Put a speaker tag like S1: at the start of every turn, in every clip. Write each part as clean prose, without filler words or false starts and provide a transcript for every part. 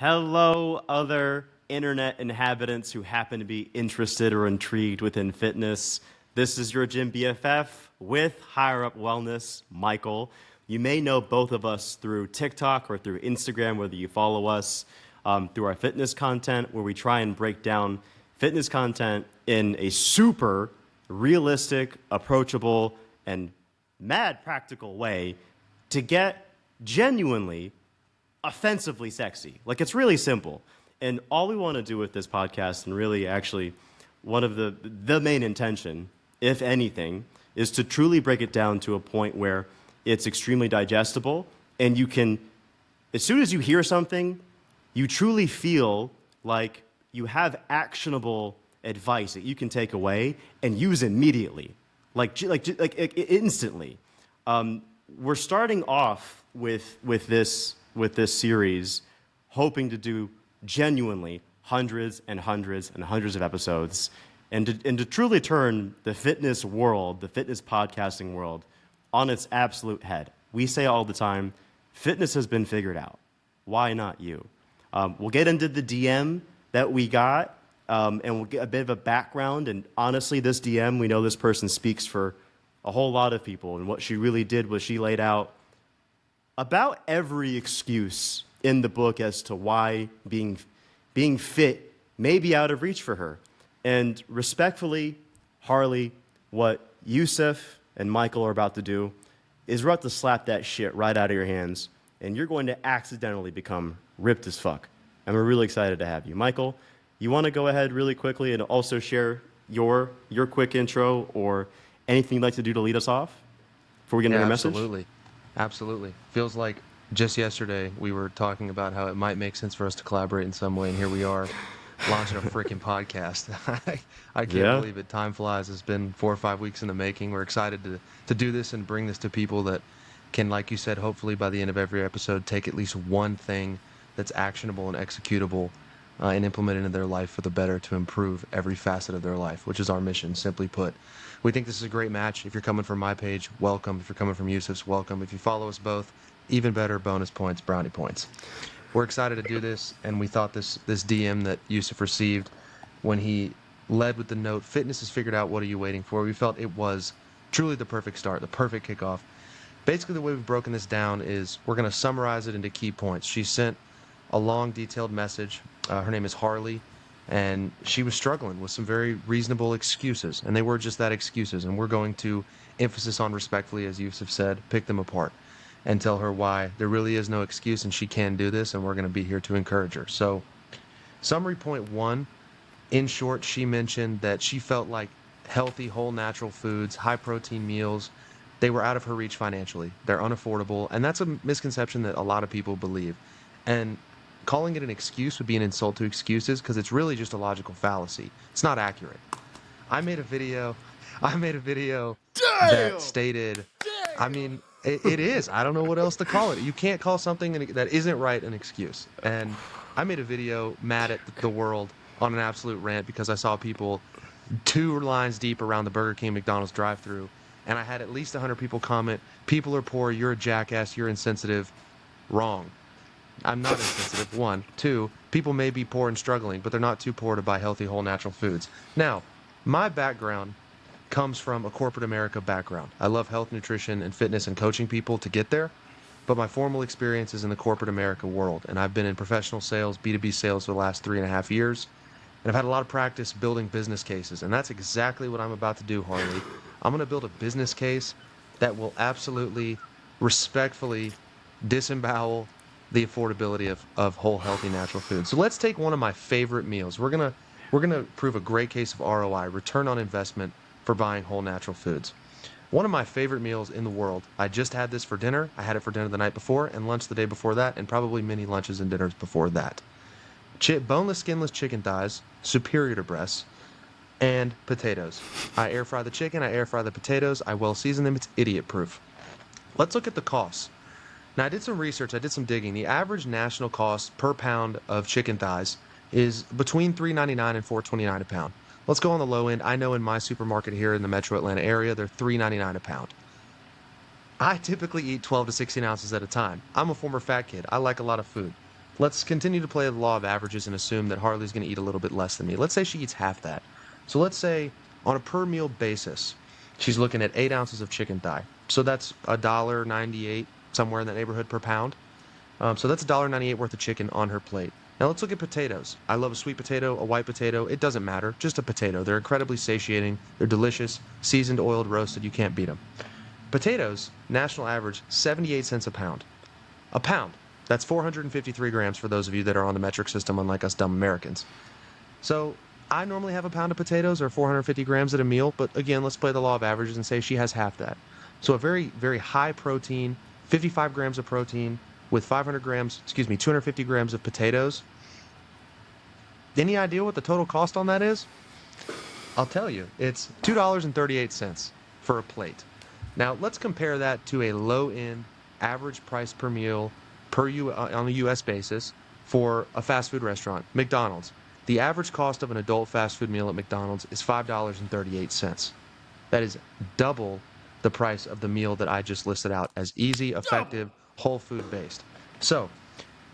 S1: Hello, other internet inhabitants who happen to be interested or intrigued within fitness. This is your gym BFF with Higher Up Wellness, Michael. You may know both of us through TikTok or through Instagram, whether you follow us through our fitness content, where we try and break down fitness content in a super realistic, approachable, and mad practical way to get genuinely offensively sexy. Like, it's really simple. And all we want to do with this podcast, and really actually one of the main intention, if anything, is to truly break it down to a point where it's extremely digestible, and you can, as soon as you hear something, you truly feel like you have actionable advice that you can take away and use immediately, like instantly. We're starting off with this series, hoping to do genuinely hundreds and hundreds and hundreds of episodes, and to truly turn the fitness world, the fitness podcasting world, on its absolute head. We say all the time, fitness has been figured out. Why not you? We'll get into the DM that we got, and we'll get a bit of a background. And honestly, this DM, we know this person speaks for a whole lot of people. And what she really did was she laid out about every excuse in the book as to why being fit may be out of reach for her. And respectfully, Harley, what Yusuf and Michael are about to do is we're about to slap that shit right out of your hands, and you're going to accidentally become ripped as fuck. And we're really excited to have you. Michael, you want to go ahead really quickly and also share your quick intro or anything you'd like to do to lead us off before we get into your message?
S2: Absolutely. Feels like just yesterday we were talking about how it might make sense for us to collaborate in some way, and here we are launching a freaking podcast. I can't believe it. Time flies. It's been 4 or 5 weeks in the making. We're excited to do this and bring this to people that can, like you said, hopefully by the end of every episode, take at least one thing that's actionable and executable and implement it into their life for the better to improve every facet of their life, which is our mission, simply put. We think this is a great match. If you're coming from my page, welcome. If you're coming from Yusuf's, welcome. If you follow us both, even better, bonus points, brownie points. We're excited to do this, and we thought this DM that Yusuf received when he led with the note, "Fitness is figured out, what are you waiting for?" We felt it was truly the perfect start, the perfect kickoff. Basically, the way we've broken this down is we're going to summarize it into key points. She sent a long, detailed message. Her name is Harley, and she was struggling with some very reasonable excuses, and they were just that, excuses. And we're going to, emphasis on respectfully, as Yusuf said, pick them apart and tell her why there really is no excuse and she can do this, and we're going to be here to encourage her. So, summary point 1, in short, she mentioned that she felt like healthy, whole, natural foods, high-protein meals, they were out of her reach financially. They're unaffordable, and that's a misconception that a lot of people believe. And calling it an excuse would be an insult to excuses, because it's really just a logical fallacy. It's not accurate. I made a video that stated, I mean, it is. I don't know what else to call it. You can't call something that isn't right an excuse. And I made a video mad at the world on an absolute rant because I saw people 2 lines deep around the Burger King McDonald's drive-thru, and I had at least 100 people comment, "People are poor, you're a jackass, you're insensitive." Wrong. I'm not insensitive, 1. 2, people may be poor and struggling, but they're not too poor to buy healthy, whole, natural foods. Now, my background comes from a corporate America background. I love health, nutrition, and fitness and coaching people to get there, but my formal experience is in the corporate America world, and I've been in professional sales, B2B sales for the last 3.5 years, and I've had a lot of practice building business cases, and that's exactly what I'm about to do, Harley. I'm going to build a business case that will absolutely, respectfully disembowel the affordability of whole, healthy, natural food. So let's take one of my favorite meals. We're gonna prove a great case of ROI, return on investment, for buying whole, natural foods. One of my favorite meals in the world. I just had this for dinner. I had it for dinner the night before and lunch the day before that, and probably many lunches and dinners before that. Boneless, skinless chicken thighs, superior to breasts, and potatoes. I air fry the chicken. I air fry the potatoes. I well season them. It's idiot proof. Let's look at the costs. Now, I did some research, I did some digging. The average national cost per pound of chicken thighs is between $3.99 and $4.29 a pound. Let's go on the low end. I know in my supermarket here in the metro Atlanta area, they're $3.99 a pound. I typically eat 12 to 16 ounces at a time. I'm a former fat kid. I like a lot of food. let's continue to play the law of averages and assume that Harley's going to eat a little bit less than me. Let's say she eats half that. So let's say on a per meal basis, she's looking at 8 ounces of chicken thigh. So that's $1.98, somewhere in that neighborhood per pound. So that's $1.98 worth of chicken on her plate. Now let's look at potatoes. I love a sweet potato, a white potato. It doesn't matter. Just a potato. They're incredibly satiating. They're delicious. Seasoned, oiled, roasted. You can't beat them. Potatoes, national average, 78 cents a pound. A pound. That's 453 grams for those of you that are on the metric system, unlike us dumb Americans. So I normally have a pound of potatoes or 450 grams at a meal, but again, let's play the law of averages and say she has half that. So a very, very high protein, 55 grams of protein with 250 grams of potatoes. Any idea what the total cost on that is? I'll tell you, it's $2.38 for a plate. Now let's compare that to a low-end average price per meal on a U.S. basis for a fast food restaurant, McDonald's. The average cost of an adult fast food meal at McDonald's is $5.38. That is double the price of the meal that I just listed out as easy, effective, whole food based. So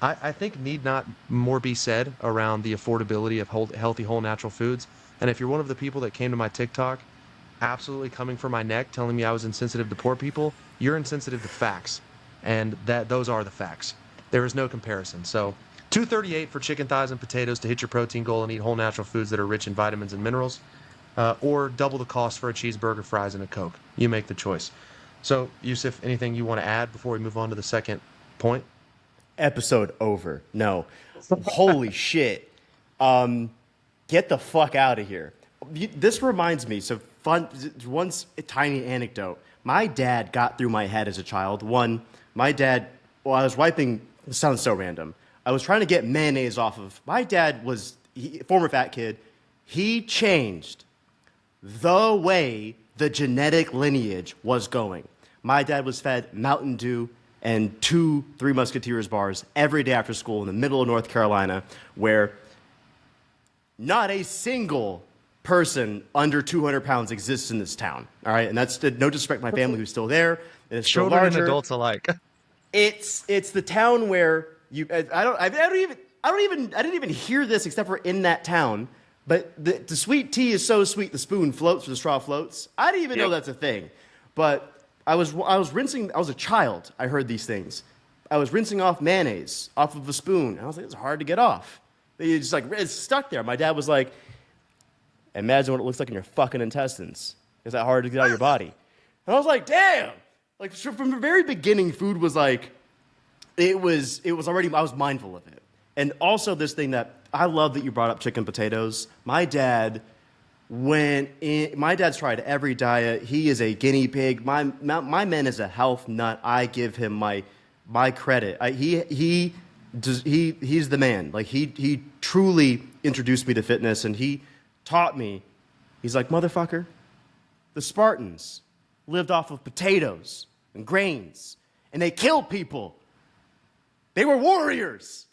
S2: I think need not more be said around the affordability of healthy, whole, natural foods. And if you're one of the people that came to my TikTok absolutely coming for my neck, telling me I was insensitive to poor people, you're insensitive to facts. And those are the facts. There is no comparison. So $2.38 for chicken thighs and potatoes to hit your protein goal and eat whole natural foods that are rich in vitamins and minerals, or double the cost for a cheeseburger, fries, and a Coke. You make the choice. So, Yusuf, anything you want to add before we move on to the second point?
S1: Episode over. No. Holy shit. Get the fuck out of here. This reminds me, so fun, once a tiny anecdote. My dad got through my head as a child. My dad, I was wiping, this sounds so random. I was trying to get mayonnaise off of, my dad was, former fat kid. He changed the way the genetic lineage was going. My dad was fed Mountain Dew and 2 Three Musketeers bars every day after school in the middle of North Carolina, where not a single person under 200 pounds exists in this town. All right, and that's no disrespect to my family who's still there. And it's still
S2: Children
S1: larger.
S2: and adults alike.
S1: It's the town where I didn't even hear this except for in that town. But the sweet tea is so sweet the spoon floats or the straw floats. I didn't even know that's a thing. But I was rinsing. I was a child. I heard these things. I was rinsing off mayonnaise off of a spoon. And I was like, it's hard to get off. It's like it's stuck there. My dad was like, imagine what it looks like in your fucking intestines. Is that hard to get out of your body? And I was like, damn. Like from the very beginning, food was like, it was already. I was mindful of it. And also this thing that I love that you brought up chicken potatoes. My dad's tried every diet. He is a guinea pig. My man is a health nut. I give him my credit. He's the man. Like he truly introduced me to fitness, and he taught me. He's like, motherfucker, the Spartans lived off of potatoes and grains, and they killed people. They were warriors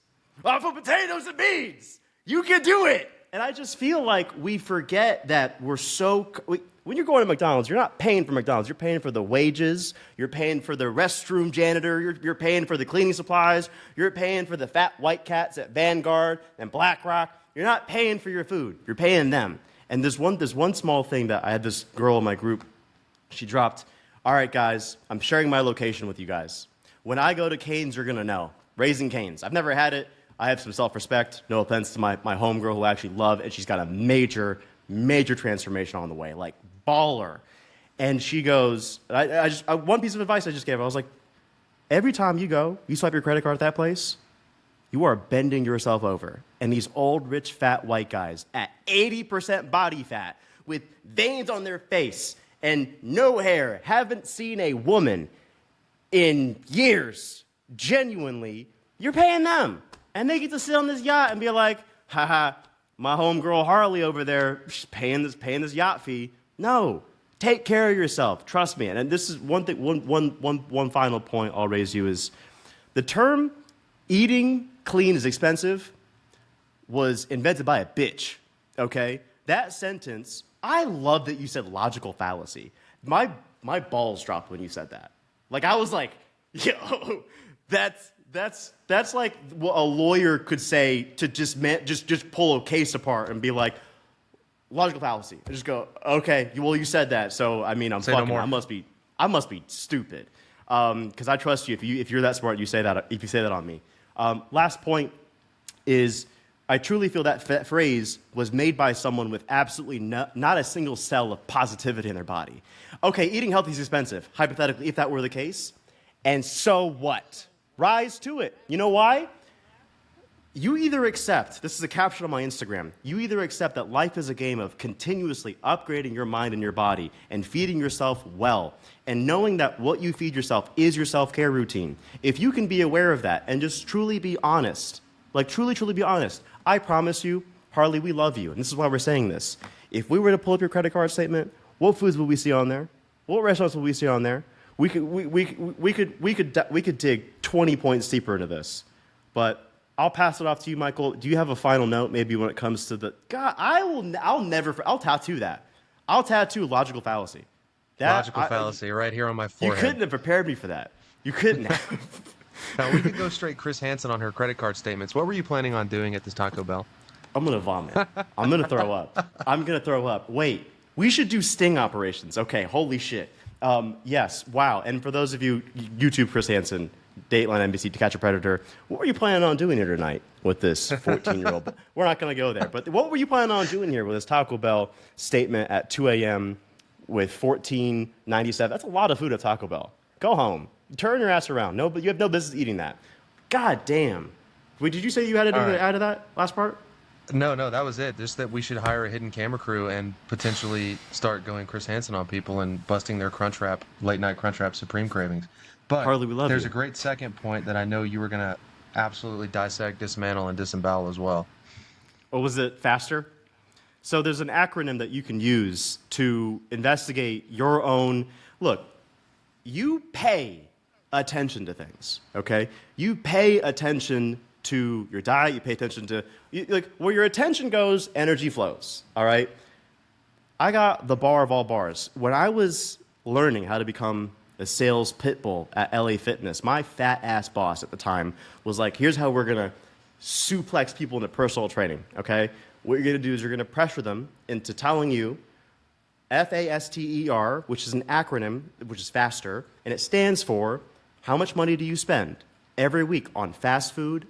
S1: off of potatoes and beans. You can do it. And I just feel like we forget that when you're going to McDonald's, you're not paying for McDonald's. You're paying for the wages. You're paying for the restroom janitor. You're paying for the cleaning supplies. You're paying for the fat white cats at Vanguard and BlackRock. You're not paying for your food. You're paying them. And there's one small thing that I had this girl in my group. She dropped, all right, guys, I'm sharing my location with you guys. When I go to Cane's, you're going to know. Raising Cane's. I've never had it. I have some self-respect. No offense to my homegirl who I actually love, and she's got a major, major transformation on the way, like baller. And she goes, one piece of advice I just gave her, I was like, every time you go, you swipe your credit card at that place, you are bending yourself over. And these old, rich, fat white guys at 80% body fat with veins on their face and no hair, haven't seen a woman in years, genuinely, you're paying them. And they get to sit on this yacht and be like, haha, my homegirl Harley over there, she's paying this yacht fee. No, take care of yourself. Trust me. And this is one thing. One final point I'll raise you is the term "eating clean is expensive" was invented by a bitch. Okay, that sentence. I love that you said logical fallacy. My balls dropped when you said that. Like I was like, yo, That's like what a lawyer could say to just pull a case apart and be like, logical fallacy. And just go, okay, well, you said that, so I mean, I'm
S2: Say no
S1: fucking.
S2: more.
S1: I must be stupid. Because I trust you. If you're that smart, you say that. If you say that on me. Last point is, I truly feel that phrase was made by someone with absolutely not a single cell of positivity in their body. Okay, eating healthy is expensive. Hypothetically, if that were the case, and so what? Rise to it. You know why? You either accept, this is a caption on my Instagram, you either accept that life is a game of continuously upgrading your mind and your body and feeding yourself well, and knowing that what you feed yourself is your self-care routine. If you can be aware of that and just truly be honest, like truly be honest, I promise you, Harley, we love you. And this is why we're saying this. If we were to pull up your credit card statement, what foods would we see on there? What restaurants would we see on there? We could dig 20 points deeper into this. But I'll pass it off to you, Michael. Do you have a final note, maybe when it comes to the God? I'll tattoo that. I'll tattoo logical fallacy.
S2: Logical fallacy right here on my forehead.
S1: You couldn't have prepared me for that. You couldn't have.
S2: Now, we could go straight Chris Hansen on her credit card statements. What were you planning on doing at this Taco Bell?
S1: I'm going to vomit. I'm going to throw up. I'm going to throw up. Wait, we should do sting operations. Okay, holy shit. Yes, wow. And for those of you, YouTube Chris Hansen, Dateline NBC, To Catch a Predator, what were you planning on doing here tonight with this 14-year-old? We're not going to go there. But what were you planning on doing here with this Taco Bell statement at 2 a.m. with $14.97? That's a lot of food at Taco Bell. Go home. Turn your ass around. No, but you have no business eating that. God damn. Wait, did you say you had anything to add to that last part?
S2: No, that was it. Just that we should hire a hidden camera crew and potentially start going Chris Hansen on people and busting their late night Crunchwrap Supreme cravings. But
S1: Harley, we love
S2: there's
S1: you.
S2: a great second point that I know you were going to absolutely dissect, dismantle, and disembowel as well.
S1: Or was it faster? So there's an acronym that you can use to investigate your own. Look, you pay attention to things, okay? You pay attention to your diet, you pay attention to, like, where your attention goes, energy flows, all right? I got the bar of all bars. When I was learning how to become a sales pit bull at LA Fitness, my fat-ass boss at the time was like, here's how we're going to suplex people into personal training, okay? What you're going to do is you're going to pressure them into telling you FASTER, which is an acronym, which is faster, and it stands for how much money do you spend every week on fast food,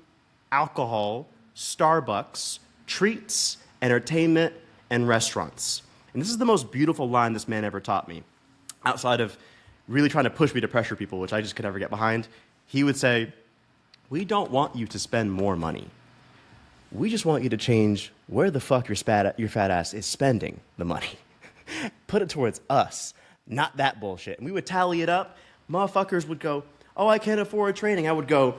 S1: alcohol, Starbucks, treats, entertainment, and restaurants. And this is the most beautiful line this man ever taught me. Outside of really trying to push me to pressure people, which I just could never get behind, he would say, we don't want you to spend more money. We just want you to change where the fuck your fat ass is spending the money. Put it towards us, not that bullshit. And we would tally it up. Motherfuckers would go, oh, I can't afford training. I would go,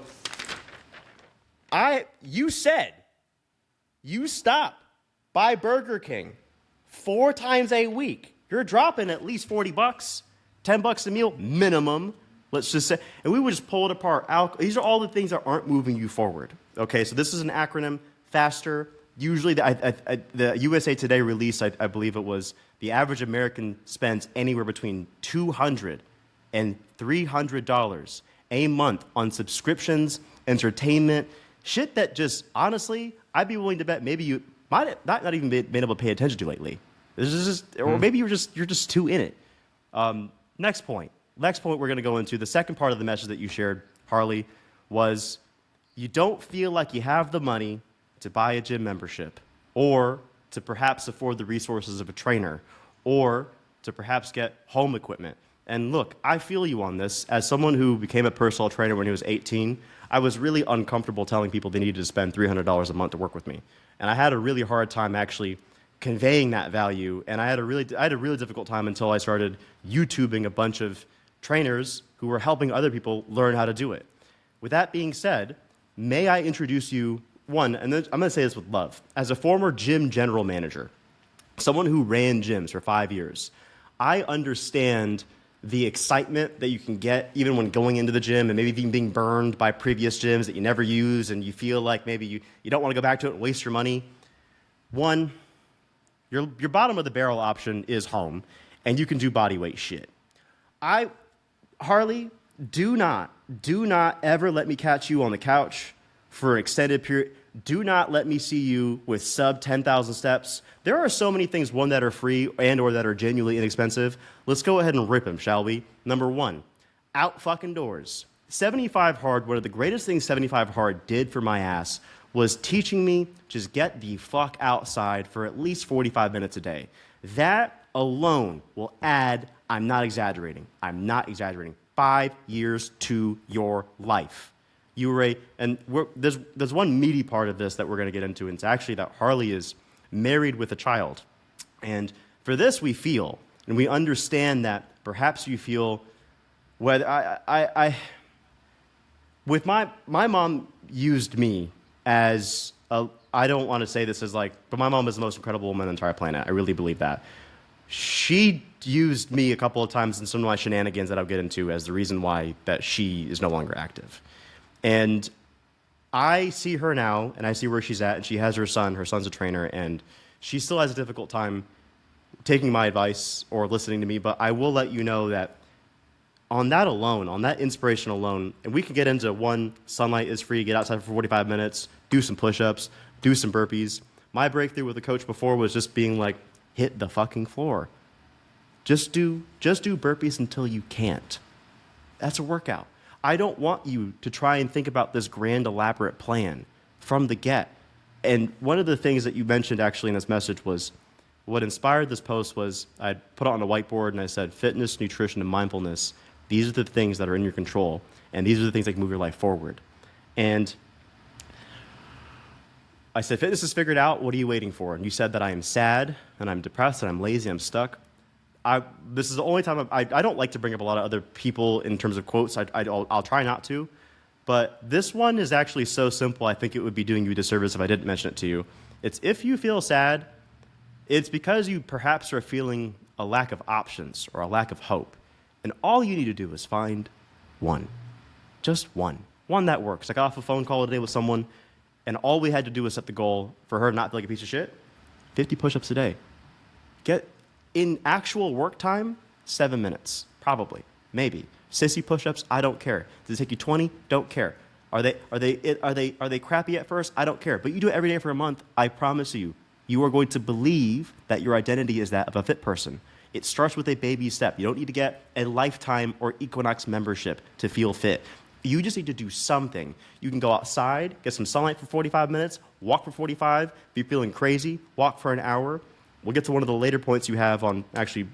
S1: you said you stop by Burger King 4 times a week. You're dropping at least $40, $10 a meal minimum, let's just say. And we would just pull it apart. These are all the things that aren't moving you forward. Okay, so this is an acronym, FASTER. Usually the USA Today release, I believe it was, the average American spends anywhere between $200 and $300 a month on subscriptions, entertainment, shit that just, honestly, I'd be willing to bet maybe you might have not even been able to pay attention to lately. This is just, or maybe you're just too in it. Next point we're going to go into, the second part of the message that you shared, Harley, was you don't feel like you have the money to buy a gym membership, or to perhaps afford the resources of a trainer, or to perhaps get home equipment. And look, I feel you on this. As someone who became a personal trainer when he was 18, I was really uncomfortable telling people they needed to spend $300 a month to work with me. And I had a really hard time actually conveying that value. And I had a really difficult time until I started YouTubing a bunch of trainers who were helping other people learn how to do it. With that being said, may I introduce you, one, and I'm going to say this with love, as a former gym general manager, someone who ran gyms for 5 years, I understand the excitement that you can get even when going into the gym and maybe even being burned by previous gyms that you never use and you feel like maybe you don't want to go back to it and waste your money. One, your bottom of the barrel option is home, and you can do body weight shit. Harley, do not ever let me catch you on the couch for an extended period. Do not let me see you with sub 10,000 steps. There are so many things, one, that are free and or that are genuinely inexpensive. Let's go ahead and rip them, shall we? Number one, out fucking doors. 75 Hard, one of the greatest things 75 Hard did for my ass was teaching me just get the fuck outside for at least 45 minutes a day. That alone will add, I'm not exaggerating, 5 years to your life. There's one meaty part of this that we're going to get into, and it's actually that Harley is married with a child. And for this, we feel, and we understand that perhaps you feel, whether with my mom used me as a, I don't want to say this as like, but my mom is the most incredible woman on the entire planet. I really believe that. She used me a couple of times in some of my shenanigans that I'll get into as the reason why that she is no longer active. And I see her now, and I see where she's at, and she has her son. Her son's a trainer, and she still has a difficult time taking my advice or listening to me, but I will let you know that on that alone, on that inspiration alone, and we can get into one, sunlight is free, get outside for 45 minutes, do some push-ups, do some burpees. My breakthrough with the coach before was just being like, hit the fucking floor. Just do burpees until you can't. That's a workout. I don't want you to try and think about this grand, elaborate plan from the get. And one of the things that you mentioned actually in this message was, what inspired this post was I put it on a whiteboard and I said, fitness, nutrition, and mindfulness, these are the things that are in your control, and these are the things that can move your life forward. And I said, fitness is figured out, what are you waiting for? And you said that I am sad, and I'm depressed, and I'm lazy, I'm stuck. This is the only time I don't like to bring up a lot of other people in terms of quotes. I'll try not to. But this one is actually so simple, I think it would be doing you a disservice if I didn't mention it to you. It's if you feel sad, it's because you perhaps are feeling a lack of options or a lack of hope. And all you need to do is find one. Just one. One that works. I got off a phone call today with someone, and all we had to do was set the goal for her not to feel like a piece of shit. 50 push-ups a day. Get in actual work time, 7 minutes, probably, maybe. Sissy push-ups, I don't care. Does it take you 20? Don't care. Are they crappy at first? I don't care. But you do it every day for a month, I promise you, you are going to believe that your identity is that of a fit person. It starts with a baby step. You don't need to get a lifetime or Equinox membership to feel fit. You just need to do something. You can go outside, get some sunlight for 45 minutes, walk for 45. If you're feeling crazy, walk for an hour. We'll get to one of the later points you have on actually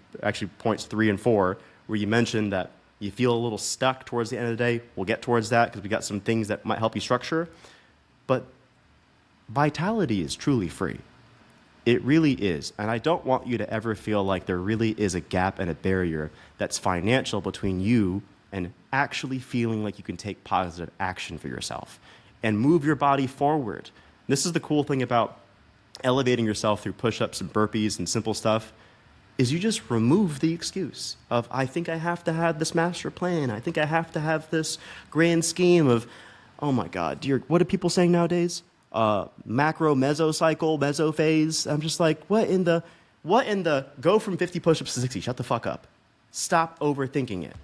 S1: points 3 and 4, where you mentioned that you feel a little stuck towards the end of the day. We'll get towards that because we got some things that might help you structure. But vitality is truly free. It really is. And I don't want you to ever feel like there really is a gap and a barrier that's financial between you and actually feeling like you can take positive action for yourself and move your body forward. This is the cool thing about elevating yourself through push-ups and burpees and simple stuff, is you just remove the excuse of, I think I have to have this master plan. I think I have to have this grand scheme of, oh my God, what are people saying nowadays? Macro, mesocycle, mesophase. I'm just like, what in the, go from 50 push-ups to 60, shut the fuck up. Stop overthinking it.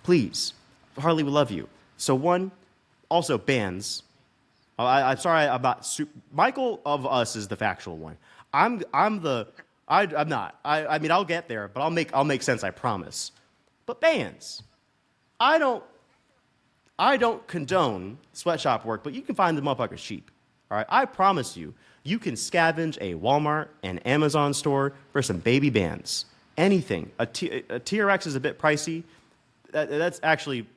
S1: Please. Harley will love you. So one, also bands. I'm sorry, I'm not. Michael of us is the factual one. I'm not. I mean, I'll get there, but I'll make sense. I promise. But bands, I don't condone sweatshop work, but you can find the motherfuckers cheap. All right, I promise you, you can scavenge a Walmart and Amazon store for some baby bands. Anything. A TRX is a bit pricey. That's actually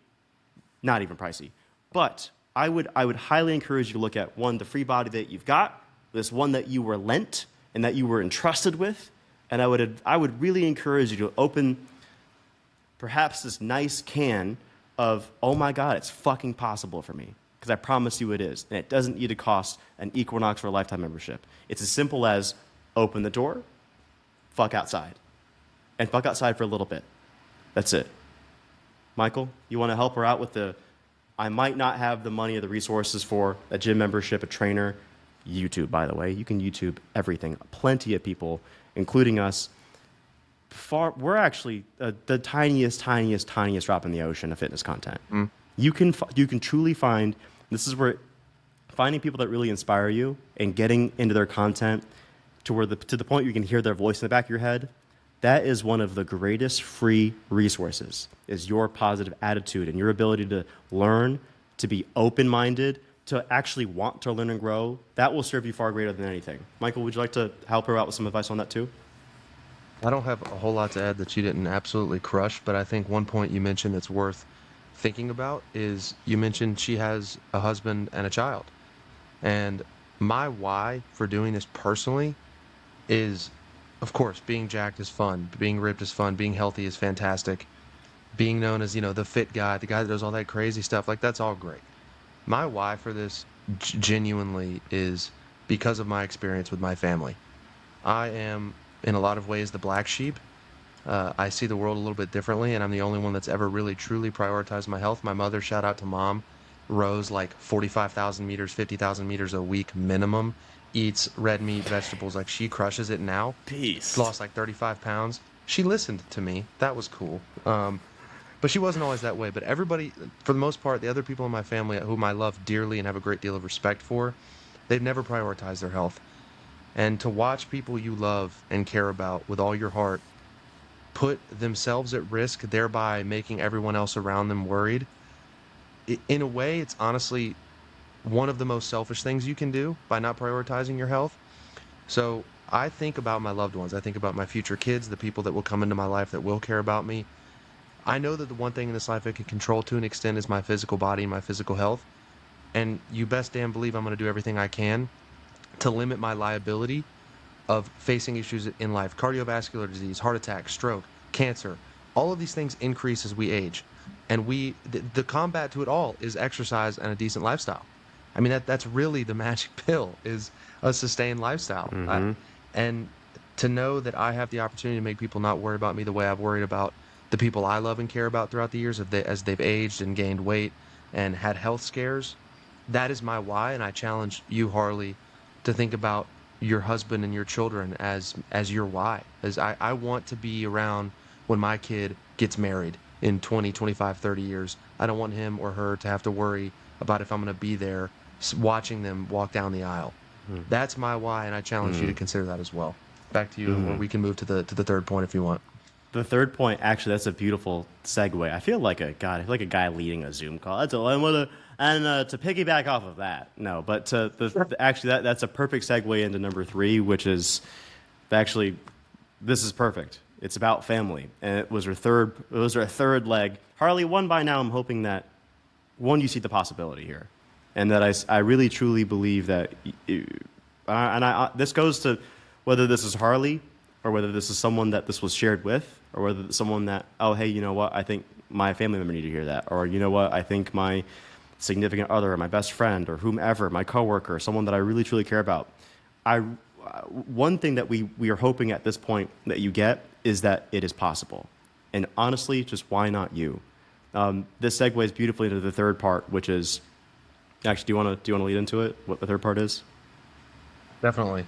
S1: not even pricey, but I would highly encourage you to look at, one, the free body that you've got, this one that you were lent and that you were entrusted with, and I would really encourage you to open perhaps this nice can of, oh my God, it's fucking possible for me, because I promise you it is, and it doesn't need to cost an Equinox or a lifetime membership. It's as simple as open the door, fuck outside, and fuck outside for a little bit. That's it. Michael, you want to help her out with I might not have the money or the resources for a gym membership, a trainer, YouTube, by the way. You can YouTube everything. Plenty of people, including us. we're actually the tiniest drop in the ocean of fitness content.
S2: Mm.
S1: You can truly find, this is where finding people that really inspire you and getting into their content to the point you can hear their voice in the back of your head. That is one of the greatest free resources, is your positive attitude and your ability to learn, to be open-minded, to actually want to learn and grow. That will serve you far greater than anything. Michael, would you like to help her out with some advice on that too?
S2: I don't have a whole lot to add that you didn't absolutely crush, but I think one point you mentioned that's worth thinking about is you mentioned she has a husband and a child. And my why for doing this personally is, of course, being jacked is fun, being ripped is fun, being healthy is fantastic, being known as, the fit guy, the guy that does all that crazy stuff, like that's all great. My why for this genuinely is because of my experience with my family. I am, in a lot of ways, the black sheep. I see the world a little bit differently, and I'm the only one that's ever really truly prioritized my health. My mother, shout out to mom, rows like 45,000 meters, 50,000 meters a week minimum, eats red meat, vegetables, like she crushes it now.
S1: Peace.
S2: Lost like 35 pounds. She listened to me. That was cool. But she wasn't always that way. But everybody, for the most part, the other people in my family whom I love dearly and have a great deal of respect for, they've never prioritized their health. And to watch people you love and care about with all your heart put themselves at risk, thereby making everyone else around them worried, in a way, it's honestly one of the most selfish things you can do by not prioritizing your health. So I think about my loved ones. I think about my future kids, the people that will come into my life that will care about me. I know that the one thing in this life I can control to an extent is my physical body and my physical health. And you best damn believe I'm going to do everything I can to limit my liability of facing issues in life. Cardiovascular disease, heart attack, stroke, cancer. All of these things increase as we age. And the combat to it all is exercise and a decent lifestyle. I mean, that's really the magic pill, is a sustained lifestyle.
S1: Mm-hmm.
S2: And to know that I have the opportunity to make people not worry about me the way I've worried about the people I love and care about throughout the years as they've aged and gained weight and had health scares, that is my why. And I challenge you, Harley, to think about your husband and your children as your why. As I want to be around when my kid gets married in 20, 25, 30 years. I don't want him or her to have to worry about if I'm going to be there watching them walk down the aisle. That's my why, and I challenge you to consider that as well. Back to you, or we can move to the third point if you want.
S1: The third point, actually, that's a beautiful segue. I feel like a guy leading a Zoom call. That's all I want to. And to piggyback off of that, no, but actually, that's a perfect segue into number 3, which is actually, this is perfect. It's about family, and it was our third leg. Harley, one by now. I'm hoping that one, you see the possibility here, and that I really truly believe that. This goes to whether this is Harley or whether this is someone that this was shared with, or whether it's someone that, oh, hey, you know what, I think my family member need to hear that, or you know what, I think my significant other, or my best friend, or whomever, my coworker, someone that I really truly care about. One thing that we are hoping at this point that you get is that it is possible, and honestly, just why not you? This segues beautifully into the third part, which is actually, do you want to lead into it? What the third part is?
S2: Definitely.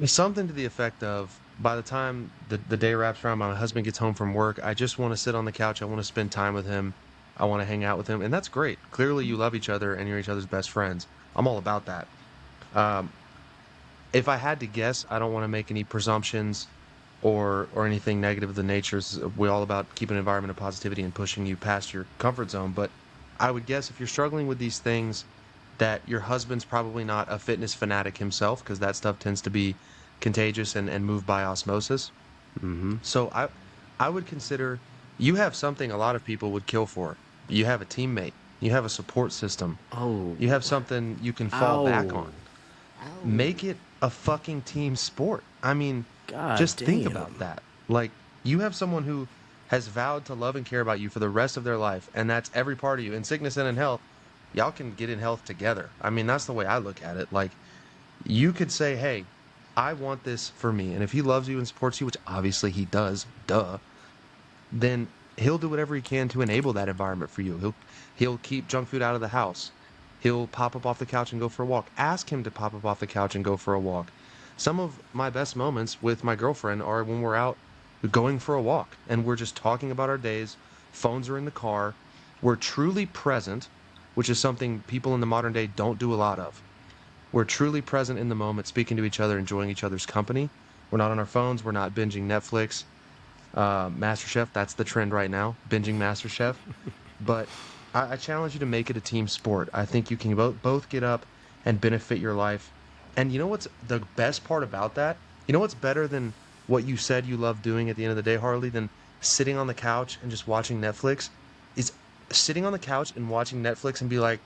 S2: It's something to the effect of, by the time the day wraps around, my husband gets home from work, I just want to sit on the couch. I want to spend time with him. I want to hang out with him. And that's great. Clearly, you love each other and you're each other's best friends. I'm all about that. If I had to guess, I don't want to make any presumptions or anything negative of the nature. We're all about keeping an environment of positivity and pushing you past your comfort zone. But I would guess if you're struggling with these things, that your husband's probably not a fitness fanatic himself, because that stuff tends to be contagious and move by osmosis.
S1: Mm-hmm.
S2: So I would consider you have something a lot of people would kill for. You have a teammate. You have a support system.
S1: Oh.
S2: You have something you can fall back on.
S1: Ow.
S2: Make it a fucking team sport. I mean,
S1: God
S2: just think
S1: damn.
S2: about that. Like, you have someone who has vowed to love and care about you for the rest of their life, and that's every part of you, in sickness and in health. Y'all can get in health together. I mean, that's the way I look at it. Like, you could say, hey, I want this for me. And if he loves you and supports you, which obviously he does, duh, then he'll do whatever he can to enable that environment for you. He'll keep junk food out of the house. He'll pop up off the couch and go for a walk. Ask him to pop up off the couch and go for a walk. Some of my best moments with my girlfriend are when we're out going for a walk, and we're just talking about our days. Phones are in the car. We're truly present, which is something people in the modern day don't do a lot of. We're truly present in the moment, speaking to each other, enjoying each other's company. We're not on our phones. We're not binging Netflix. MasterChef, that's the trend right now, binging MasterChef. But I challenge you to make it a team sport. I think you can both get up and benefit your life. And you know what's the best part about that? You know what's better than what you said you love doing at the end of the day, Harley, than sitting on the couch and just watching Netflix? Is sitting on the couch and watching Netflix and be like,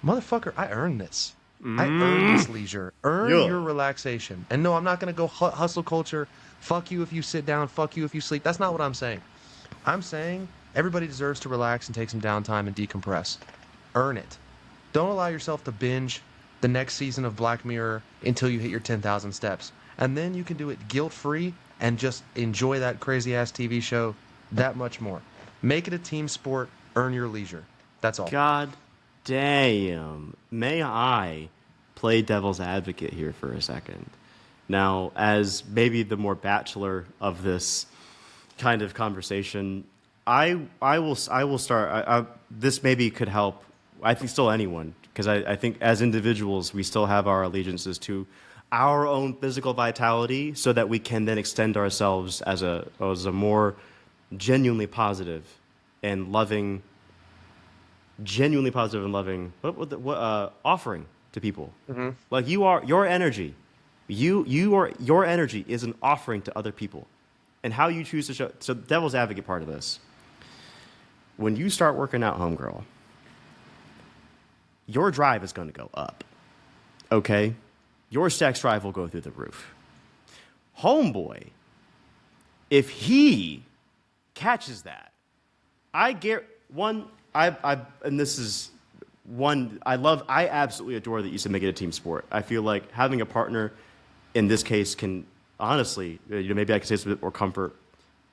S2: motherfucker, I earned this. I earned this leisure. Earn your relaxation. And no, I'm not going to go hustle culture. Fuck you if you sit down. Fuck you if you sleep. That's not what I'm saying. I'm saying everybody deserves to relax and take some downtime and decompress. Earn it. Don't allow yourself to binge the next season of Black Mirror until you hit your 10,000 steps. And then you can do it guilt-free and just enjoy that crazy-ass TV show that much more. Make it a team sport. Earn your leisure. That's all.
S1: God damn. May I play devil's advocate here for a second? Now, as maybe the more bachelor of this kind of conversation, I will start. This maybe could help. I think still anyone, because I think as individuals we still have our allegiances to our own physical vitality, so that we can then extend ourselves as a more genuinely positive and loving, offering to people. Mm-hmm. Like your energy. Your energy is an offering to other people, and how you choose to show. So, devil's advocate part of this. When you start working out, homegirl, your drive is going to go up. Okay, your sex drive will go through the roof. Homeboy, if he catches that, I absolutely adore that you said make it a team sport. I feel like having a partner in this case can honestly, maybe I can say this with a bit more comfort,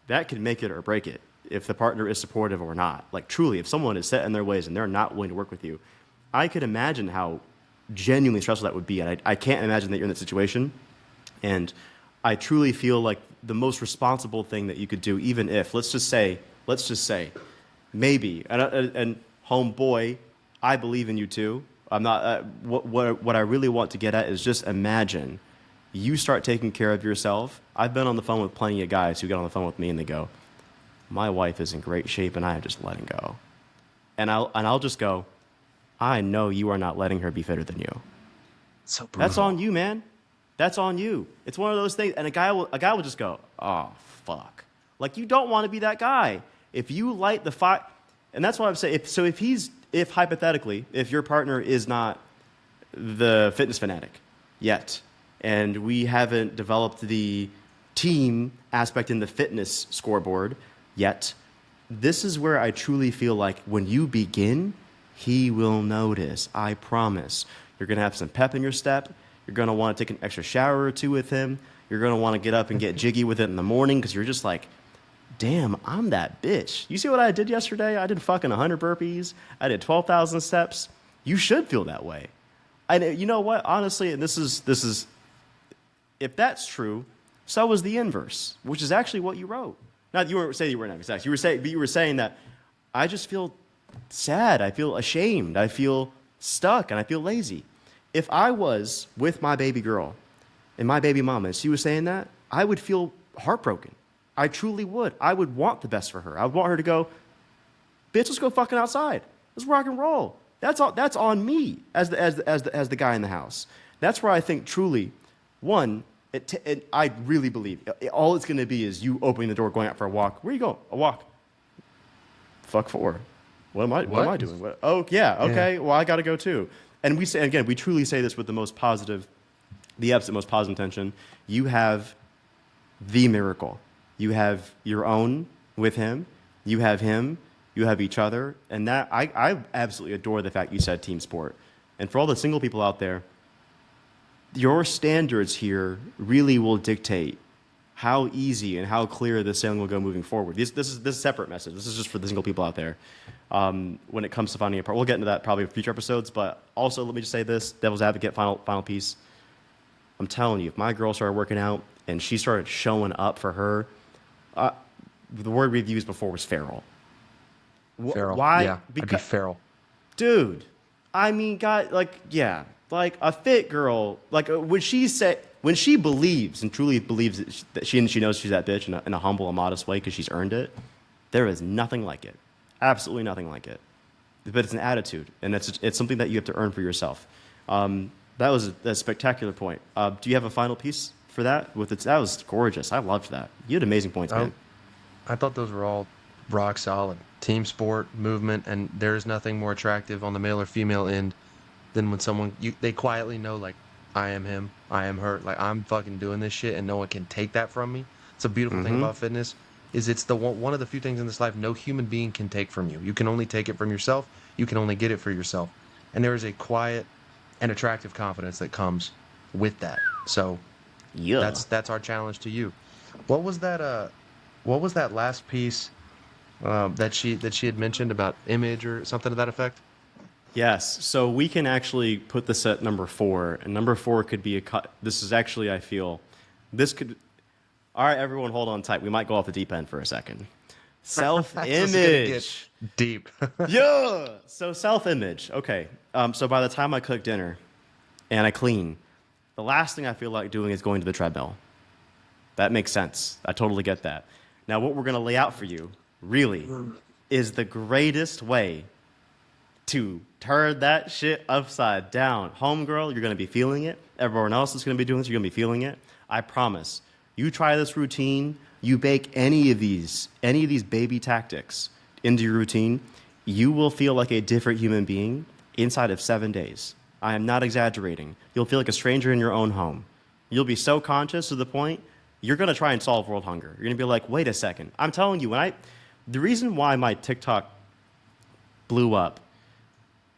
S1: that can make it or break it if the partner is supportive or not. Like truly, if someone is set in their ways and they're not willing to work with you, I could imagine how genuinely stressful that would be. And I can't imagine that you're in that situation. And I truly feel like the most responsible thing that you could do, even if, let's just say, maybe, and homeboy, I believe in you too. I'm not. What I really want to get at is just imagine you start taking care of yourself. I've been on the phone with plenty of guys who get on the phone with me and they go, "My wife is in great shape and I am just letting go," and I'll just go, "I know you are not letting her be fitter than you.
S2: So brutal.
S1: That's on you, man. That's on you. It's one of those things." And a guy will just go, "Oh fuck!" Like you don't want to be that guy. If you light the fire, and that's what I'm saying. If hypothetically, if your partner is not the fitness fanatic yet, and we haven't developed the team aspect in the fitness scoreboard yet, this is where I truly feel like when you begin, he will notice. I promise. You're going to have some pep in your step. You're going to want to take an extra shower or two with him. You're going to want to get up and get jiggy with it in the morning because you're just like, damn, I'm that bitch. You see what I did yesterday? I did fucking 100 burpees. I did 12,000 steps. You should feel that way. And you know what? Honestly, and this is, if that's true, so is the inverse, which is actually what you wrote. Not you weren't saying you weren't having sex. You were saying that I just feel sad. I feel ashamed. I feel stuck, and I feel lazy. If I was with my baby girl and my baby mama, and she was saying that, I would feel heartbroken. I truly would. I would want the best for her. I would want her to go, bitch, let's go fucking outside. Let's rock and roll. That's on me as the guy in the house. That's where I think truly, one, I really believe all it's going to be is you opening the door, going out for a walk. Where you go? A walk. Fuck for. What am I doing? Oh yeah, okay. Yeah. Well, I got to go too. And we say again, we truly say this with the absolute most positive intention. You have the miracle. You have your own with him. You have him. You have each other. And that I absolutely adore the fact you said team sport. And for all the single people out there, your standards here really will dictate how easy and how clear this sailing will go moving forward. This is a separate message. This is just for the single people out there. When it comes to finding a partner, we'll get into that probably in future episodes. But also, let me just say this: devil's advocate, final piece. I'm telling you, if my girl started working out and she started showing up for her, the word we've used before was feral.
S2: Feral.
S1: Why?
S2: Yeah, I'd be feral.
S1: Dude, I mean, God, like, yeah, like a fit girl, like when she believes and truly believes that she knows she's that bitch in a humble and modest way because she's earned it, there is nothing like it. Absolutely nothing like it. But it's an attitude, and it's something that you have to earn for yourself. That was a spectacular point. Do you have a final piece for that? That was gorgeous. I loved that. You had amazing points, man.
S2: I thought those were all rock solid. Team sport, movement, and there's nothing more attractive on the male or female end than when someone they quietly know, like, I am him, I am her, like, I'm fucking doing this shit and no one can take that from me. It's a beautiful thing about fitness is it's the one of the few things in this life no human being can take from you. You can only take it from yourself. You can only get it for yourself. And there is a quiet and attractive confidence that comes with that. So
S1: Yeah.
S2: that's our challenge to you. What was that last piece that she had mentioned about image or something to that effect?
S1: Yes. So we can actually put this at number 4, and number 4 could be this is actually, I feel, this could. All right, everyone, hold on tight. We might go off the deep end for a second. Self-image.
S2: Deep.
S1: Yeah. So self-image. Okay. So by the time I cook dinner and I clean, the last thing I feel like doing is going to the treadmill. That makes sense. I totally get that. Now, what we're going to lay out for you, really, is the greatest way to turn that shit upside down. Homegirl, you're going to be feeling it. Everyone else is going to be doing this. You're going to be feeling it. I promise. You try this routine, you bake any of these baby tactics into your routine, you will feel like a different human being inside of 7 days. I am not exaggerating. You'll feel like a stranger in your own home. You'll be so conscious to the point you're going to try and solve world hunger. You're going to be like, wait a second. I'm telling you, the reason why my TikTok blew up,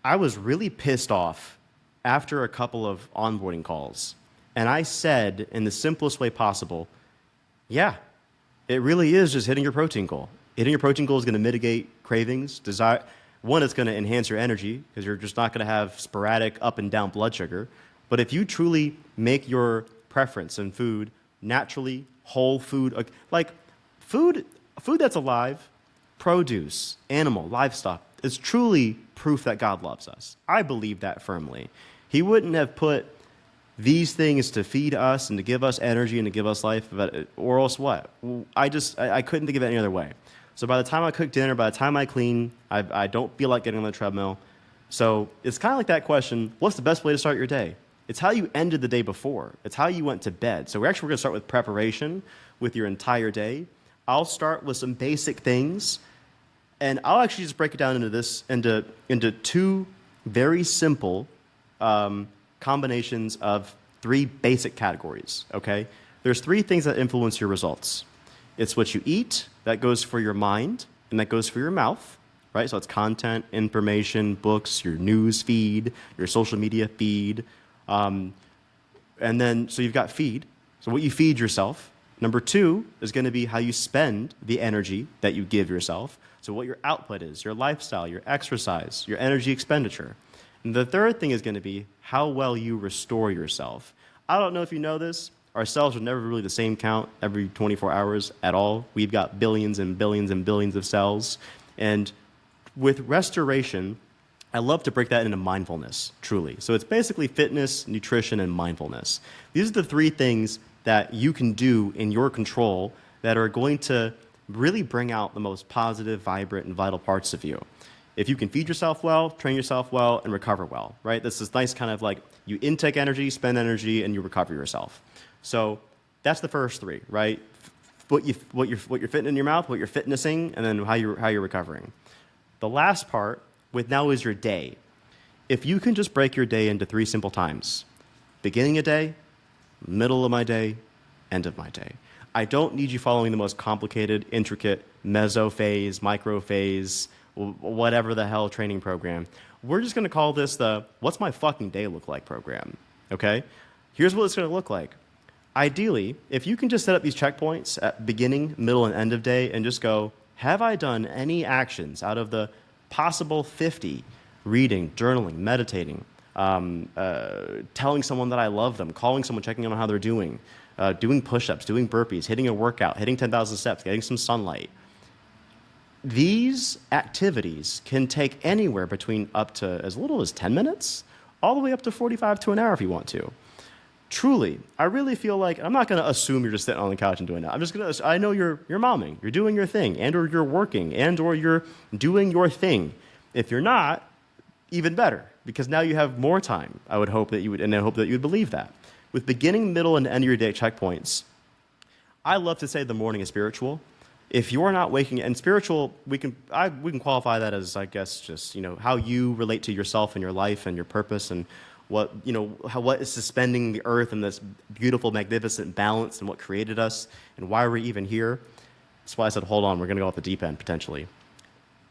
S1: I was really pissed off after a couple of onboarding calls. And I said in the simplest way possible, yeah, it really is just hitting your protein goal. Hitting your protein goal is going to mitigate cravings, desire. One, it's going to enhance your energy because you're just not going to have sporadic up and down blood sugar. But if you truly make your preference in food naturally whole food, like food that's alive, produce, animal, livestock, is truly proof that God loves us. I believe that firmly. He wouldn't have put these things to feed us and to give us energy and to give us life, or else what? I couldn't think of it any other way. So by the time I cook dinner, by the time I clean, I don't feel like getting on the treadmill. So it's kind of like that question, what's the best way to start your day? It's how you ended the day before. It's how you went to bed. So we're going to start with preparation with your entire day. I'll start with some basic things, and I'll actually just break it down into 2 very simple combinations of 3 basic categories, okay? There's 3 things that influence your results. It's what you eat, that goes for your mind, and that goes for your mouth, right? So it's content, information, books, your news feed, your social media feed. And then, so you've got feed, so what you feed yourself. Number 2 is going to be how you spend the energy that you give yourself. So what your output is, your lifestyle, your exercise, your energy expenditure. And the third thing is going to be how well you restore yourself. I don't know if you know this. Our cells are never really the same count every 24 hours at all. We've got billions and billions and billions of cells. And with restoration, I love to break that into mindfulness, truly. So it's basically fitness, nutrition, and mindfulness. These are the 3 things that you can do in your control that are going to really bring out the most positive, vibrant, and vital parts of you. If you can feed yourself well, train yourself well, and recover well, right? This is nice kind of like you intake energy, spend energy, and you recover yourself. So that's the first 3, right? What you're fitting in your mouth, what you're fitnessing, and then how you're recovering. The last part with now is your day. If you can just break your day into 3 simple times, beginning of day, middle of my day, end of my day. I don't need you following the most complicated, intricate mesophase, microphase, whatever the hell training program. We're just going to call this the what's my fucking day look like program, okay? Here's what it's going to look like. Ideally, if you can just set up these checkpoints at beginning, middle, and end of day and just go, have I done any actions out of the possible 50, reading, journaling, meditating, telling someone that I love them, calling someone, checking on how they're doing, doing push-ups, doing burpees, hitting a workout, hitting 10,000 steps, getting some sunlight. These activities can take anywhere between up to as little as 10 minutes, all the way up to 45 to an hour if you want to. Truly, I really feel like I'm not going to assume you're just sitting on the couch and doing that. I'm just going to, I know you're momming, you're doing your thing, and or you're working, and or you're doing your thing. If you're not, even better, because now you have more time. I would hope that you would, and I hope that you would believe that. With beginning, middle, and end of your day checkpoints, I love to say the morning is spiritual. If you're not waking, and spiritual, we can qualify that as, I guess, just how you relate to yourself and your life and your purpose and what what is suspending the earth in this beautiful, magnificent balance and what created us and why we're even here. That's why I said, hold on, we're going to go off the deep end potentially.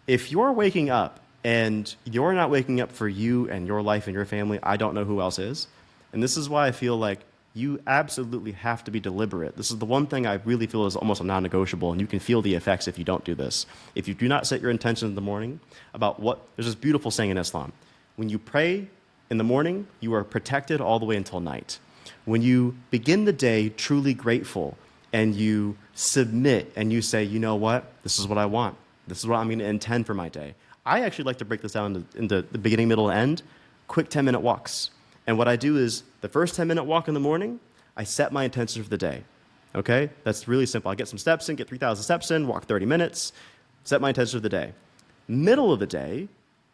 S1: If you're waking up and you're not waking up for you and your life and your family, I don't know who else is. And this is why I feel like you absolutely have to be deliberate. This is the one thing I really feel is almost a non-negotiable, and you can feel the effects if you don't do this. If you do not set your intentions in the morning about there's this beautiful saying in Islam. When you pray in the morning, you are protected all the way until night. When you begin the day truly grateful and you submit and you say, you know what, this is what I want. This is what I'm going to intend for my day. I actually like to break this down into the beginning, middle, and end, quick 10-minute walks. And what I do is the first 10-minute walk in the morning, I set my intention for the day. Okay? That's really simple. I get some steps in, get 3,000 steps in, walk 30 minutes, set my intention for the day. Middle of the day,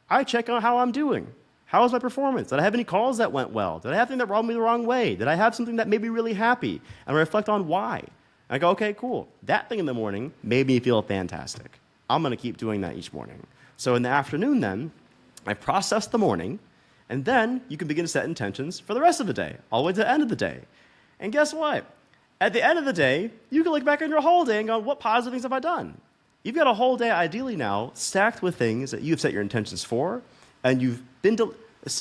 S1: I check on how I'm doing. How was my performance? Did I have any calls that went well? Did I have anything that rubbed me the wrong way? Did I have something that made me really happy? And I reflect on why. And I go, okay, cool. That thing in the morning made me feel fantastic. I'm going to keep doing that each morning. So in the afternoon then, I process the morning, and then you can begin to set intentions for the rest of the day, all the way to the end of the day. And guess what? At the end of the day, you can look back on your whole day and go, what positive things have I done? You've got a whole day, ideally now, stacked with things that you've set your intentions for, and you've been to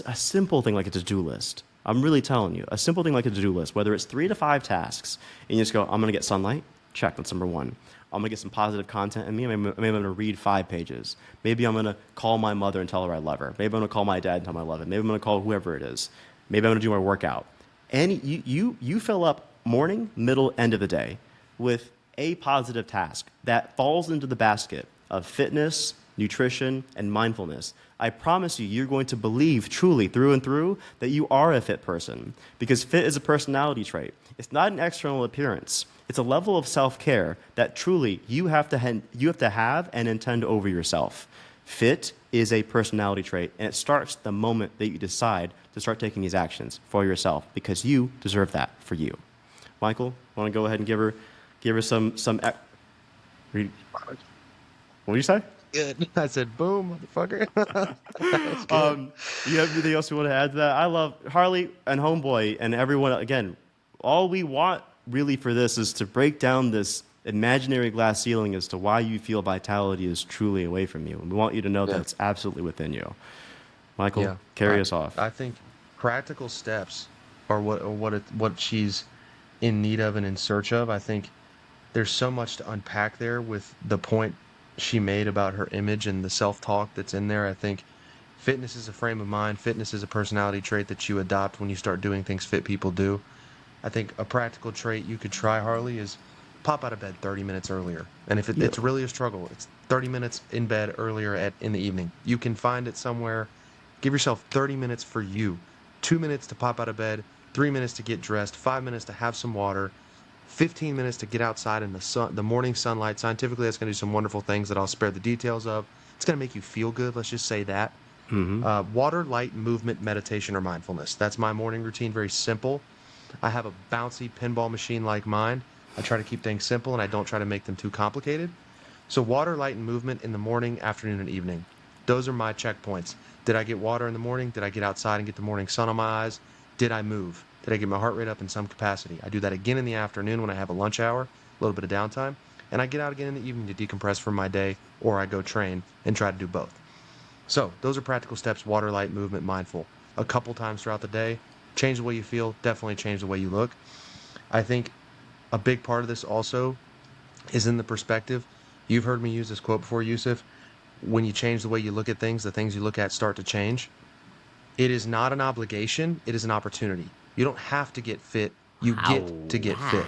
S1: a simple thing like a to-do list. I'm really telling you, a simple thing like a to-do list, whether it's 3 to 5 tasks, and you just go, I'm going to get sunlight, check, that's number 1. I'm going to get some positive content in me. Maybe I'm going to read 5 pages. Maybe I'm going to call my mother and tell her I love her. Maybe I'm going to call my dad and tell him I love him. Maybe I'm going to call whoever it is. Maybe I'm going to do my workout. And you fill up morning, middle, end of the day with a positive task that falls into the basket of fitness, nutrition, and mindfulness. I promise you, you're going to believe truly through and through that you are a fit person, because fit is a personality trait. It's not an external appearance. It's a level of self-care that truly you have to have and intend over yourself. Fit is a personality trait, and it starts the moment that you decide to start taking these actions for yourself, because you deserve that for you. Michael, want to go ahead and give her some. What did you say?
S2: Good. I said, boom, motherfucker.
S1: You have anything else you want to add to that? I love Harley and Homeboy and everyone. Again, all we want really for this is to break down this imaginary glass ceiling as to why you feel vitality is truly away from you. And we want you to know that it's absolutely within you. Michael, carry us off.
S2: I think practical steps are what she's in need of and in search of. I think there's so much to unpack there with the point she made about her image and the self-talk that's in there. I think fitness is a frame of mind. Fitness is a personality trait that you adopt when you start doing things fit people do. I think a practical trait you could try, Harley, is pop out of bed 30 minutes earlier. And if it's really a struggle, it's 30 minutes in bed earlier in the evening. You can find it somewhere. Give yourself 30 minutes for you. 2 minutes to pop out of bed, 3 minutes to get dressed, 5 minutes to have some water, 15 minutes to get outside in the morning sunlight. Scientifically, that's going to do some wonderful things that I'll spare the details of. It's going to make you feel good. Let's just say that. Water, light, movement, meditation, or mindfulness. That's my morning routine. Very simple. I have a bouncy pinball machine like mine. I try to keep things simple, and I don't try to make them too complicated. So water, light, and movement in the morning, afternoon, and evening. Those are my checkpoints. Did I get water in the morning? Did I get outside and get the morning sun on my eyes? Did I move? Did I get my heart rate up in some capacity? I do that again in the afternoon when I have a lunch hour, a little bit of downtime, and I get out again in the evening to decompress from my day, or I go train and try to do both. So those are practical steps: water, light, movement, mindful. A couple times throughout the day. Change the way you feel, definitely change the way you look. I think a big part of this also is in the perspective. You've heard me use this quote before, Yusuf. When you change the way you look at things, the things you look at start to change. It is not an obligation. It is an opportunity. You don't have to get fit. You get to get fit.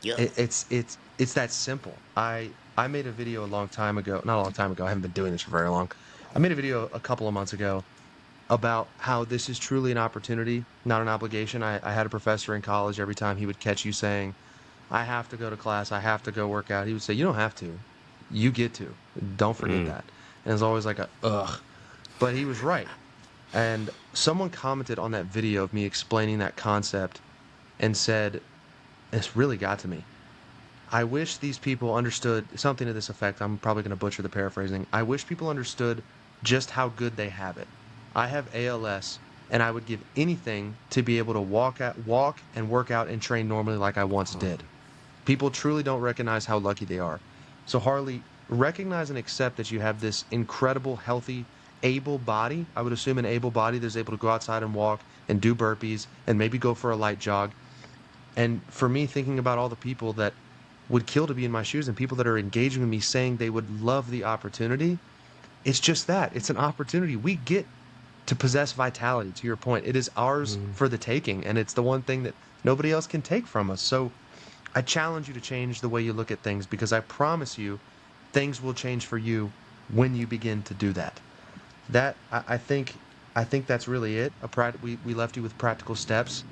S2: It's that simple. I made a video a long time ago. Not a long time ago. I haven't been doing this for very long. I made a video a couple of months ago about how this is truly an opportunity, not an obligation. I had a professor in college. Every time he would catch you saying, I have to go to class, I have to go work out, he would say, you don't have to. You get to. Don't forget that. And it's always like a ugh. But he was right. And someone commented on that video of me explaining that concept and said, it's really got to me. I wish these people understood something to this effect. I'm probably going to butcher the paraphrasing. I wish people understood just how good they have it. I have ALS, and I would give anything to be able to walk and work out and train normally like I once did. People truly don't recognize how lucky they are. So Harley, recognize and accept that you have this incredible, healthy, able body. I would assume an able body that's able to go outside and walk and do burpees and maybe go for a light jog. And for me, thinking about all the people that would kill to be in my shoes and people that are engaging with me saying they would love the opportunity, it's just that. It's an opportunity. We get to possess vitality, to your point. It is ours for the taking, and it's the one thing that nobody else can take from us. So I challenge you to change the way you look at things, because I promise you things will change for you when you begin to do that. I think that's really it. We left you with practical steps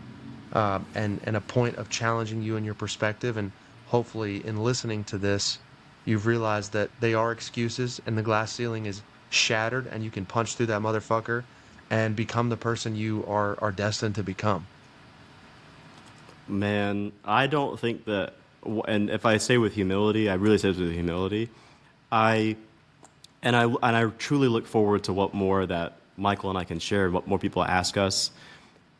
S2: and a point of challenging you and your perspective. And hopefully in listening to this, you've realized that they are excuses and the glass ceiling is shattered and you can punch through that motherfucker and become the person you are destined to become.
S1: Man, I don't think that, and if I say with humility, I really say this with humility. I truly look forward to what more that Michael and I can share, what more people ask us.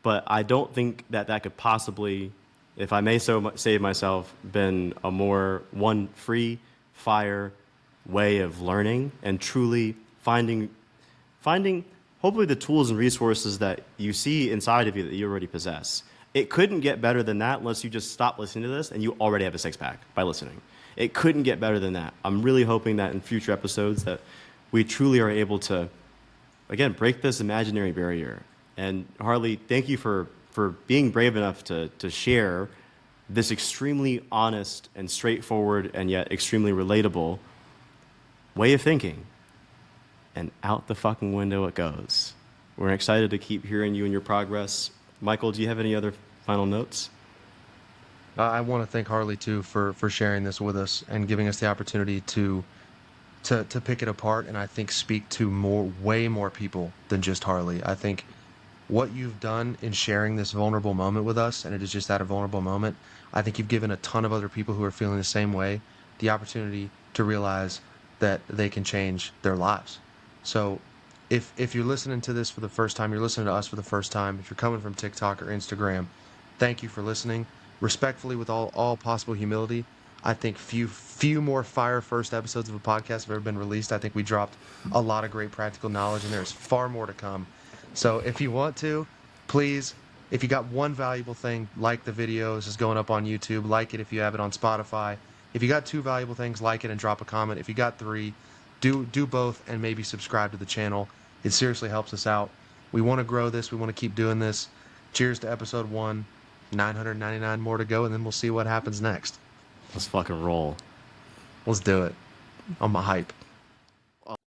S1: But I don't think that could possibly, if I may so say myself, been a more free fire way of learning and truly finding hopefully the tools and resources that you see inside of you that you already possess. It couldn't get better than that unless you just stop listening to this and you already have a six-pack by listening. It couldn't get better than that. I'm really hoping that in future episodes that we truly are able to, again, break this imaginary barrier. And Harley, thank you for being brave enough to share this extremely honest and straightforward and yet extremely relatable way of thinking. And out the fucking window it goes. We're excited to keep hearing you and your progress. Michael, do you have any other final notes?
S2: I want to thank Harley too for sharing this with us and giving us the opportunity to pick it apart, and I think speak to way more people than just Harley. I think what you've done in sharing this vulnerable moment with us, and it is just that, a vulnerable moment, I think you've given a ton of other people who are feeling the same way the opportunity to realize that they can change their lives. So if you're listening to this for the first time, you're listening to us for the first time, if you're coming from TikTok or Instagram, thank you for listening. Respectfully, with all possible humility, I think few more fire first episodes of a podcast have ever been released. I think we dropped a lot of great practical knowledge, and there's far more to come. So if you want to, please, if you got one valuable thing, like the video. This is going up on YouTube. Like it if you have it on Spotify. If you got two valuable things, like it and drop a comment. If you got three, do both and maybe subscribe to the channel. It seriously helps us out. We want to grow this. We want to keep doing this. Cheers to episode 1. 999 more to go, and then we'll see what happens next.
S1: Let's fucking roll.
S2: Let's do it. I'm hype.